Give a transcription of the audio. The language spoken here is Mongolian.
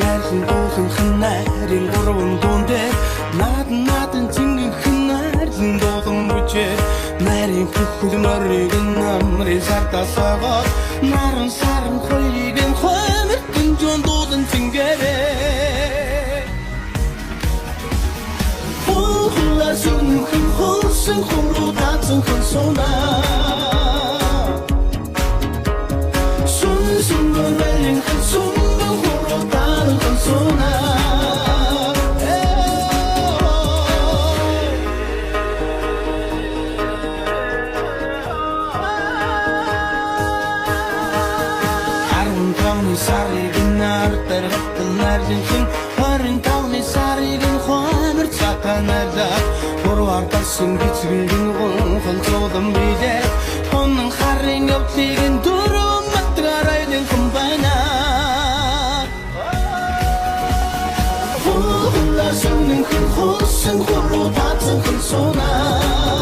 найрхан уулан хэн найрын гурван дуун дээр надан цингэн хэн найрхан дуулан бүчээр найрын хөхөл морийг намрын сартаа согоод наран саран хоёрыг нь хоймертэн жон дуулан цингэрээ хуулаа сүнхэн хулсан хуруу таацсан хэн сунаа 순순한 한숨도 홀로 다른 건소나 아름다운 사리긴 나를 따라갔던 날진 아름다운 사리긴 화늘 착한 날다 보러와 가슴 기치긴 혼소던 비제 혼는 하린 옆치긴 두루 Riding kumbana Hula suning kun husin hulu tatsan kun sona